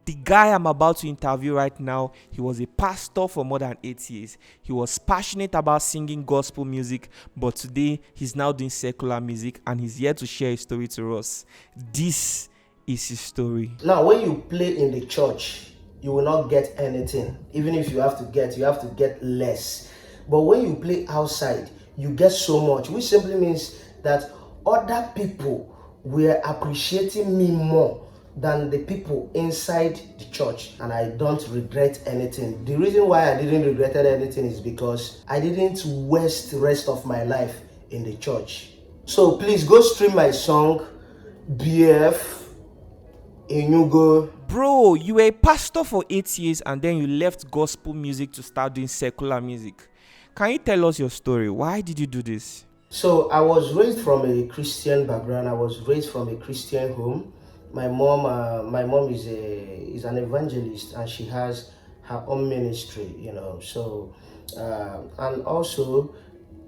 The guy I'm about to interview right now, he was a pastor for more than 8 years. He was passionate about singing gospel music, but today he's now doing secular music and he's here to share his story to us. This is his story. Now, when you play in the church, you will not get anything. Even if you have to get less. But when you play outside, you get so much, which simply means that other people were appreciating me more than the people inside the church, and I don't regret anything. The reason why I didn't regret anything is because I didn't waste the rest of my life in the church. So please go stream my song BF Enugo. Bro, you were a pastor for 8 years and then you left gospel music to start doing secular music. Can you tell us your story? Why did you do this? So I was raised from a Christian background. I was raised from a Christian home. My mom is an evangelist, and she has her own ministry. So and also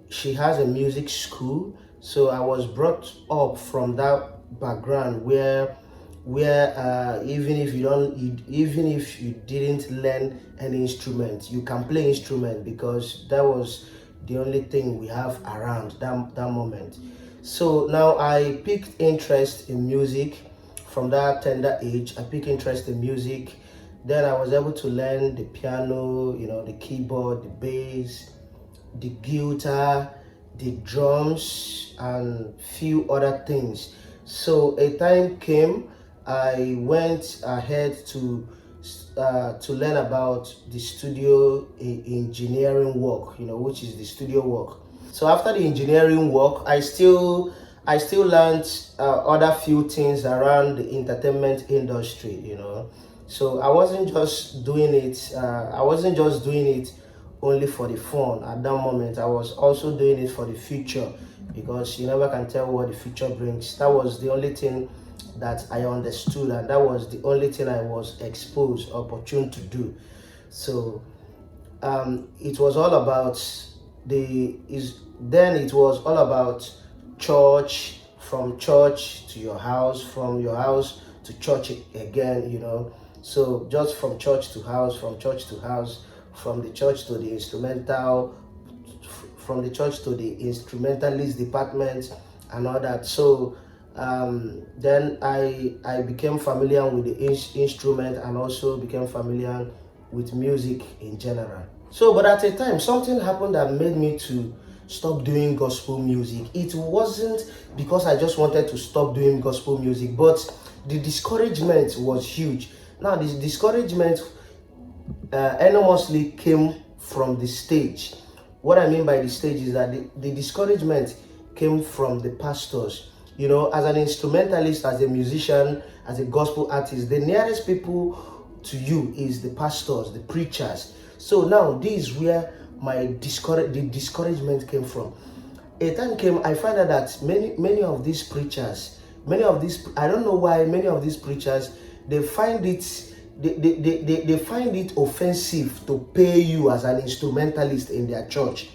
she has a music school. So I was brought up from that background where even if you didn't learn any instrument, you can play instrument, because that was the only thing we have around that moment. So now I picked interest in music from that tender age. I picked interest in music. Then I was able to learn the piano, the keyboard, the bass, the guitar, the drums, and few other things. So a time came, I went ahead to learn about the studio engineering work, which is the studio work. So after the engineering work, I still learned other few things around the entertainment industry. So I wasn't just doing it. I wasn't just doing it only for the fun at that moment. I was also doing it for the future, because you never can tell what the future brings. That was the only thing that I understood, and that was the only thing I was exposed, opportune to do. So it was all about it was all about church, from church to your house, from your house to church again. So just from church to house, from church to house, from the church to the instrumental, from the church to the instrumentalist department, and all that. So then I became familiar with the instrument, and also became familiar with music in general. So, but at a time, something happened that made me to stop doing gospel music. It wasn't because I just wanted to stop doing gospel music, but the discouragement was huge. Now, this discouragement enormously came from the stage. What I mean by the stage is that the discouragement came from the pastors. As an instrumentalist, as a musician, as a gospel artist, the nearest people to you is the pastors, the preachers. So now this is where the discouragement came from. A time came, I find out that many of these preachers, I don't know why many of these preachers, they find they find it offensive to pay you as an instrumentalist in their church.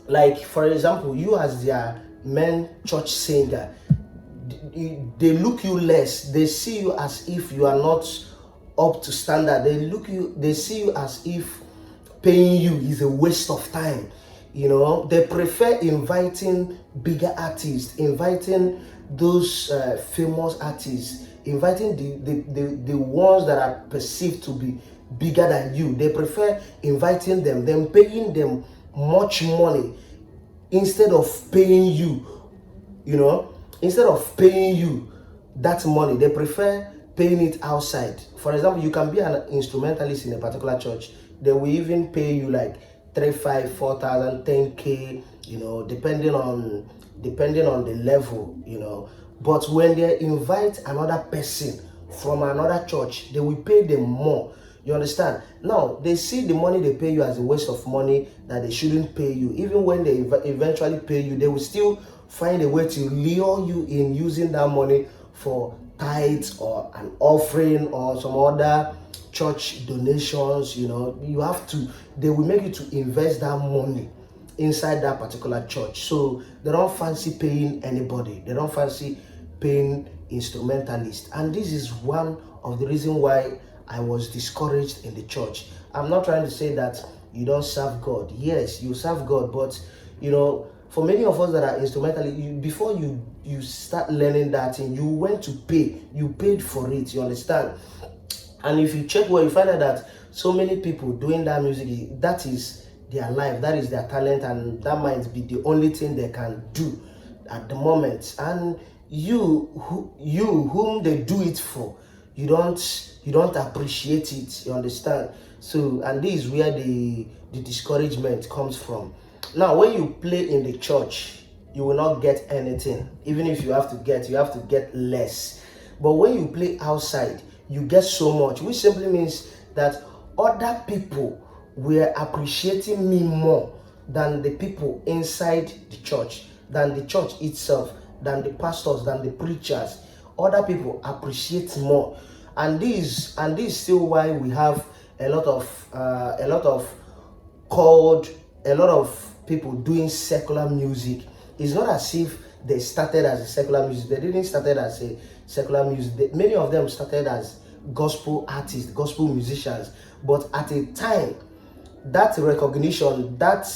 Like, for example, you as their main church singer, they look you less. They see you as if you are not up to standard. They see you as if paying you is a waste of time. They prefer inviting bigger artists, inviting those famous artists, inviting the ones that are perceived to be bigger than you. They prefer inviting them, then paying them much money instead of paying you. Instead of paying you that money, they prefer paying it outside. For example, you can be an instrumentalist in a particular church. They will even pay you like 3, 5, 4,000, 10K, depending on the level. But when they invite another person from another church, they will pay them more. You understand? Now, they see the money they pay you as a waste of money, that they shouldn't pay you. Even when they eventually pay you, they will still find a way to lure you in using that money for tithes or an offering or some other church donations. They will make you to invest that money inside that particular church. So they don't fancy paying anybody. They don't fancy paying instrumentalists. And this is one of the reason why I was discouraged in the church. I'm not trying to say that you don't serve God. Yes, you serve God, but for many of us that are instrumentally, before you start learning that thing, you went to pay. You paid for it. You understand? And if you check well, you find out that so many people doing that music, that is their life, that is their talent, and that might be the only thing they can do at the moment. And whom they do it for, you don't appreciate it. You understand? So, and this is where the discouragement comes from. Now, when you play in the church, you will not get anything. Even if you have to get less. But when you play outside, you get so much, which simply means that other people were appreciating me more than the people inside the church, than the church itself, than the pastors, than the preachers. Other people appreciate more, and this is still why we have a lot of people doing secular music. It's not as if they started as a secular music. They didn't start as a secular music. Many of them started as gospel artists, gospel musicians. But at a time, that recognition, that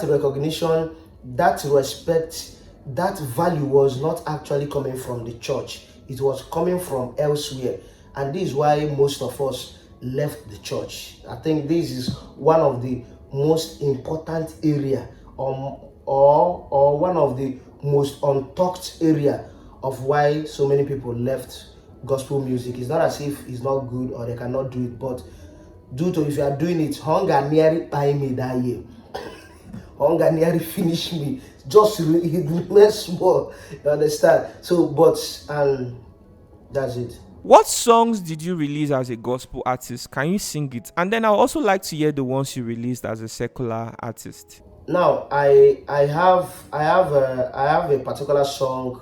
recognition, that respect, that value was not actually coming from the church. It was coming from elsewhere. And this is why most of us left the church. I think this is one of the most important area, or one of the most untalked area of why so many people left gospel music. It's not as if it's not good or they cannot do it, but due to, if you are doing it, hunger nearly buy me that year. Hunger nearly finish me. Just it small. You understand? So, but that's it. What songs did you release as a gospel artist? Can you sing it? And then I'd also like to hear the ones you released as a secular artist. Now, I have a particular song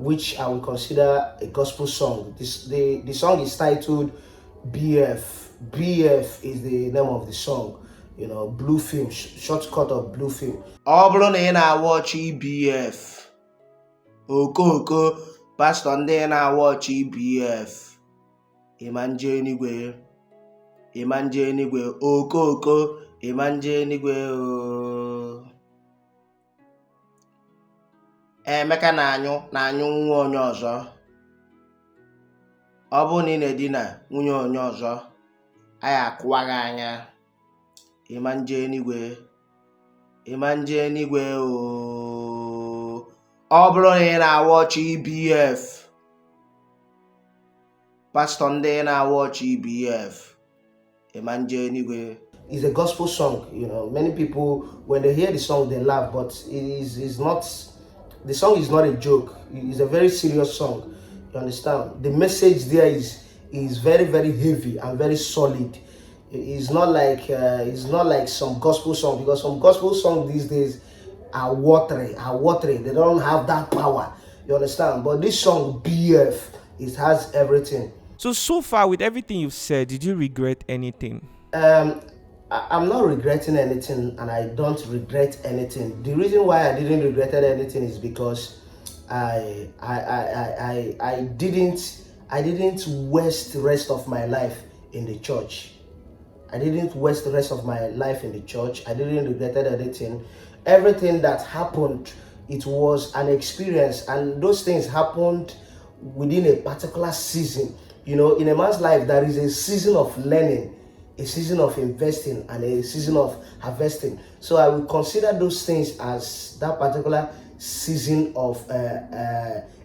which I would consider a gospel song. The song is titled BF. BF is the name of the song. Blue film, shortcut of blue film. Ọ bụrụ na ị na-awọchi BF, okoko, pastọ ndị na-awọchi BF, ịmanje enigwe, okoko, ịmanje enigwe. Emeka na-anyụ nwa onye ọzọ. Ọ bụrụ na ị na-edina nwunye onye ọzọ, anyị akụwa gị anya. Ịmanje enigwe ooo. Ọ bụrụ na ị na-awọchi BF, pastọ ndị na-awọchi BF, ịmanje enigwe. It's a gospel song. Many people, when they hear the song, they laugh, but it's not. The song is not a joke. It's a very serious song. You understand? The message there is very, very heavy and very solid. It's not like some gospel song, because some gospel songs these days are watery. They don't have that power. You understand? But this song BF, it has everything. So far with everything you've said, did you regret anything? I'm not regretting anything, and I don't regret anything. The reason why I didn't regret anything is because I didn't waste the rest of my life in the church. I didn't waste the rest of my life in the church. I didn't regret anything. Everything that happened, it was an experience, and those things happened within a particular season. In a man's life, there is a season of learning, a season of investing, and a season of harvesting. So I will consider those things as that particular season of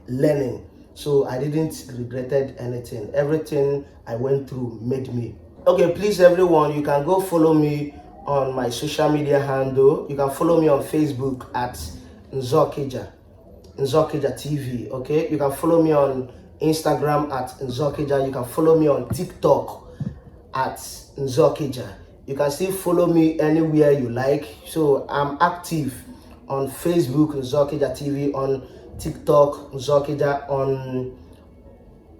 learning. So I didn't regret anything. Everything I went through made me. Okay, please everyone, you can go follow me on my social media handle. You can follow me on Facebook at Nzokija TV. Okay, you can follow me on Instagram at Nzokija. You can follow me on TikTok at Nzokija. You can still follow me anywhere you like. So I'm active on Facebook, Nzokija TV, on TikTok, Nzokija,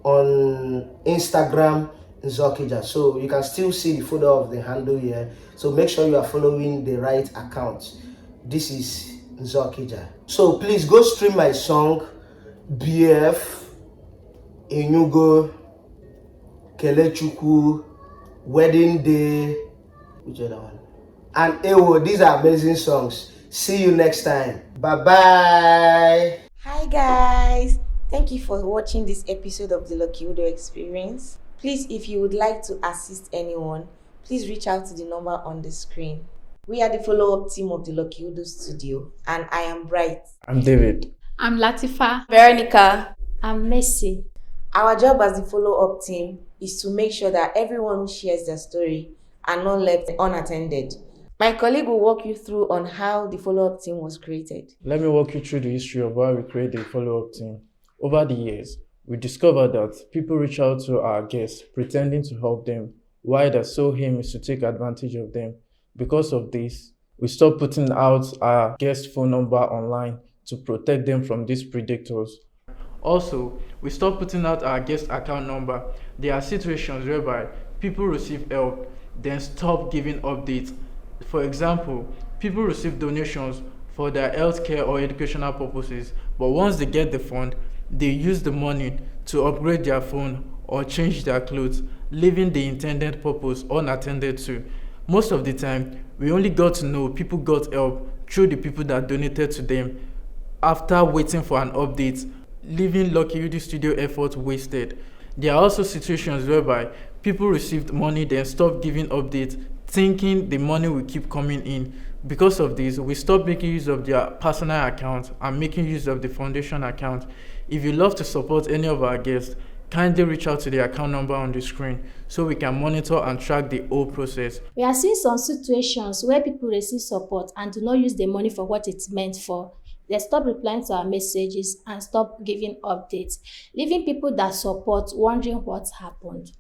on Instagram, Nzokija. So you can still see the photo of the handle here. So make sure you are following the right account. This is Nzokija. So please go stream my song BF. Inyugo, Kelechuku, Wedding Day, which other one? And Ewo. These are amazing songs. See you next time. Bye bye. Hi guys, thank you for watching this episode of the Lucky Udo Experience. Please, if you would like to assist anyone, please reach out to the number on the screen. We are the follow-up team of the Lucky Udo studio, and I am Bright. I'm David. I'm Latifa. Veronica. I'm Messi. Our job as the follow-up team is to make sure that everyone who shares their story are not left unattended. My colleague will walk you through on how the follow-up team was created. Let me walk you through the history of why we created the follow-up team. Over the years, we discovered that people reach out to our guests pretending to help them, while their sole aim is to take advantage of them. Because of this, we stopped putting out our guest phone number online to protect them from these predators. Also, we stopped putting out our guest account number. There are situations whereby people receive help, then stop giving updates. For example, people receive donations for their healthcare or educational purposes, but once they get the fund, they use the money to upgrade their phone or change their clothes, leaving the intended purpose unattended to. Most of the time, we only got to know people got help through the people that donated to them after waiting for an update, leaving Lucky Udo Studio effort wasted. There are also situations whereby people received money then stopped giving updates, thinking the money will keep coming in. Because of this, we stopped making use of their personal account and making use of the foundation account. If you love to support any of our guests, kindly reach out to the account number on the screen so we can monitor and track the whole process. We are seeing some situations where people receive support and do not use the money for what it's meant for. They stop replying to our messages and stop giving updates, leaving people that support wondering what happened.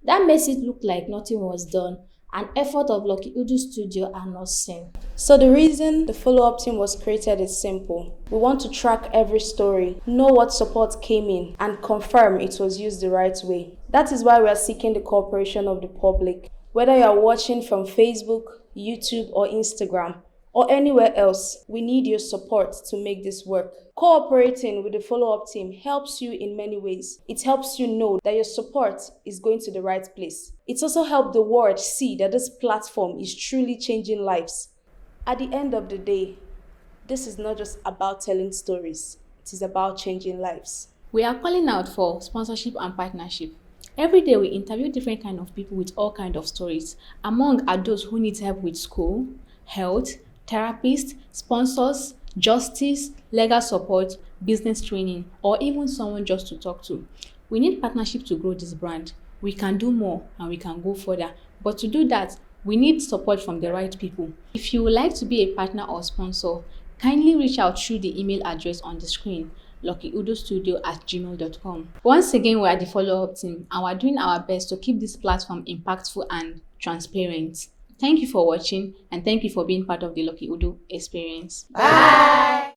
That makes it look like nothing was done and effort of Lucky Udo Studio are not seen. So the reason the follow-up team was created is simple. We want to track every story, know what support came in, and confirm it was used the right way. That is why we are seeking the cooperation of the public. Whether you are watching from Facebook, YouTube, or Instagram, or anywhere else, we need your support to make this work. Cooperating with the follow-up team helps you in many ways. It helps you know that your support is going to the right place. It's also helped the world see that this platform is truly changing lives. At the end of the day, this is not just about telling stories. It is about changing lives. We are calling out for sponsorship and partnership. Every day we interview different kind of people with all kind of stories. Among are those who need help with school, health, therapists, sponsors, justice, legal support, business training, or even someone just to talk to. We need partnership to grow this brand. We can do more and we can go further. But to do that, we need support from the right people. If you would like to be a partner or sponsor, kindly reach out through the email address on the screen, luckyudustudio@gmail.com. Once again, we are the follow-up team and we're doing our best to keep this platform impactful and transparent. Thank you for watching and thank you for being part of the Lucky Udo experience. Bye!